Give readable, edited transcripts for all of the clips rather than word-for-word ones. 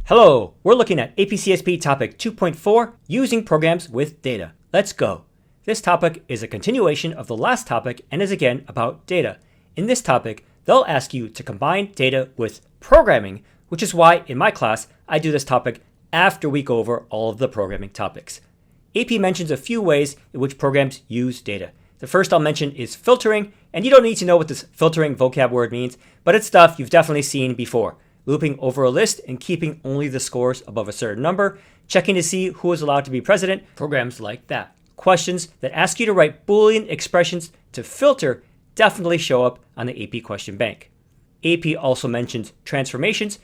Hello, we're looking at AP CSP Topic 2.4, Using Programs with Data. Let's go. This topic is a continuation of the last topic and is again about data. In this topic, they'll ask you to combine data with programming, which is why in my class, I do this topic after we go over all of the programming topics. AP mentions a few ways in which programs use data. The first I'll mention is filtering, and you don't need to know what this filtering vocab word means, but it's stuff you've definitely seen before. Looping over a list and keeping only the scores above a certain number, checking to see who is allowed to be president, programs like that. Questions that ask you to write Boolean expressions to filter definitely show up on the AP question bank. AP also mentions transformations.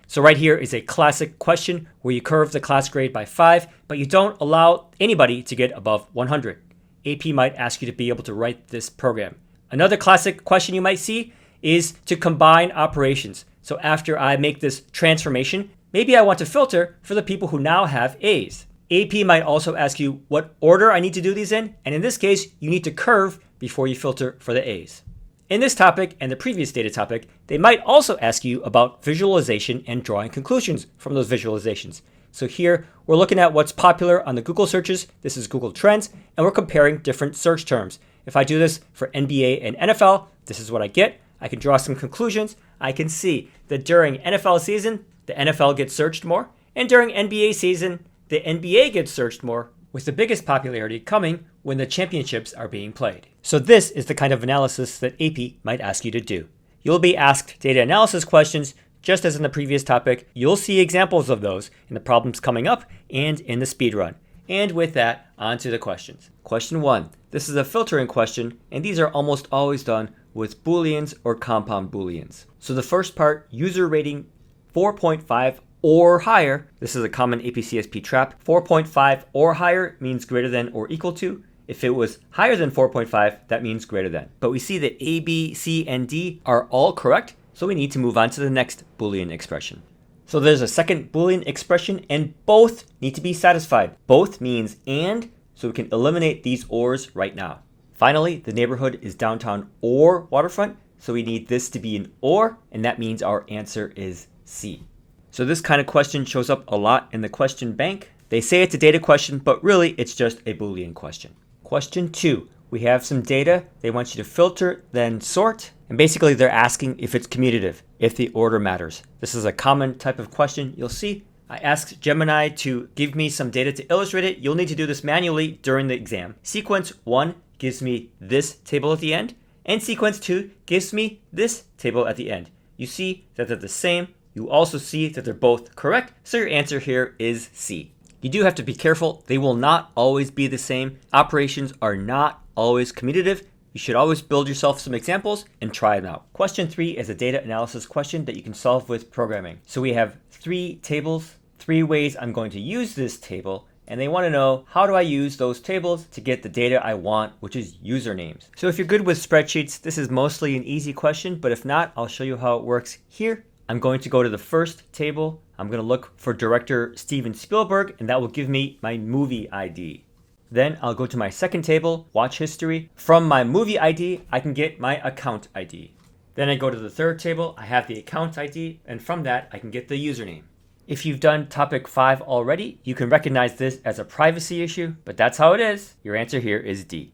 So right here is a classic question where you curve the class grade by 5, but you don't allow anybody to get above 100. AP might ask you to be able to write this program. Another classic question you might see is to combine operations. So after I make this transformation, maybe I want to filter for the people who now have A's. AP might also ask you what order I need to do these in, and in this case, you need to curve before you filter for the A's. In this topic and the previous data topic, they might also ask you about visualization and drawing conclusions from those visualizations. So here, we're looking at what's popular on the Google searches. This is Google Trends, and we're comparing different search terms. If I do this for NBA and NFL, this is what I get. I can draw some conclusions. I can see that during NFL season, the NFL gets searched more, and during NBA season, the NBA gets searched more, with the biggest popularity coming when the championships are being played. So this is the kind of analysis that AP might ask you to do. You'll be asked data analysis questions, just as in the previous topic. You'll see examples of those in the problems coming up and in the speed run. And with that, on to the questions. Question 1. This is a filtering question, and these are almost always done with Booleans or compound Booleans. So the first part, user rating 4.5 or higher. This is a common AP CSP trap. 4.5 or higher means greater than or equal to. If it was higher than 4.5, that means greater than. But we see that A, B, C, and D are all correct, so we need to move on to the next Boolean expression. So there's a second Boolean expression, and both need to be satisfied. Both means and, so we can eliminate these ors right now. Finally, the neighborhood is downtown or waterfront, so we need this to be an or, and that means our answer is C. So this kind of question shows up a lot in the question bank. They say it's a data question, but really it's just a Boolean question. Question 2. We have some data. They want you to filter, then sort. And basically they're asking if it's commutative, if the order matters. This is a common type of question you'll see. I asked Gemini to give me some data to illustrate it. You'll need to do this manually during the exam. Sequence 1 gives me this table at the end, and sequence 2 gives me this table at the end. You see that they're the same. You also see that they're both correct, so your answer here is C. You do have to be careful. They will not always be the same. Operations are not always commutative. You should always build yourself some examples and try them out. Question 3 is a data analysis question that you can solve with programming. So we have 3 tables, 3 ways I'm going to use this table, and they want to know how do I use those tables to get the data I want, which is usernames. So if you're good with spreadsheets, this is mostly an easy question, but if not, I'll show you how it works here. I'm going to go to the first table. I'm going to look for director Steven Spielberg, and that will give me my movie ID. Then I'll go to my second table, watch history. From my movie ID, I can get my account ID. Then I go to the third table, I have the account ID, and from that, I can get the username. If you've done topic 5 already, you can recognize this as a privacy issue, but that's how it is. Your answer here is D.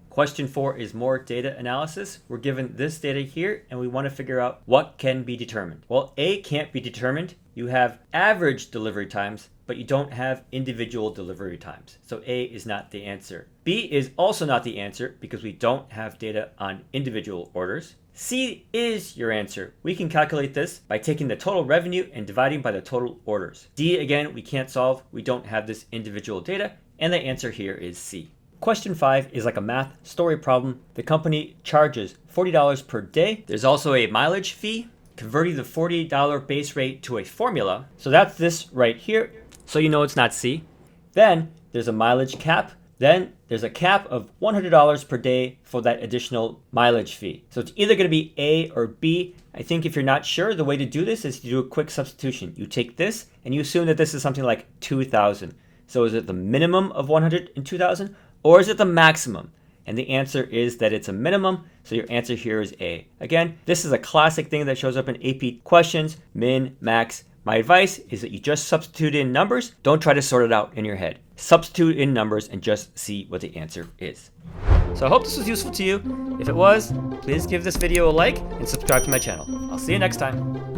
Question 4 is more data analysis. We're given this data here, and we want to figure out what can be determined. Well, A can't be determined. You have average delivery times, but you don't have individual delivery times. So A is not the answer. B is also not the answer because we don't have data on individual orders. C is your answer. We can calculate this by taking the total revenue and dividing by the total orders. D, again, we can't solve. We don't have this individual data, and the answer here is C. Question 5 is like a math story problem. The company charges $40 per day. There's also a mileage fee. Converting the $40 base rate to a formula. So that's this right here. So you know it's not C. Then there's a mileage cap. Then there's a cap of $100 per day for that additional mileage fee. So it's either going to be A or B. I think if you're not sure, the way to do this is to do a quick substitution. You take this and you assume that this is something like 2,000. So is it the minimum of 100 and 2,000? Or is it the maximum? and the answer is that it's a minimum, so your answer here is A. Again, this is a classic thing that shows up in AP questions, min, max. My advice is that you just substitute in numbers. Don't try to sort it out in your head. Substitute in numbers and just see what the answer is. So I hope this was useful to you. If it was, please give this video a like and subscribe to my channel. I'll see you next time.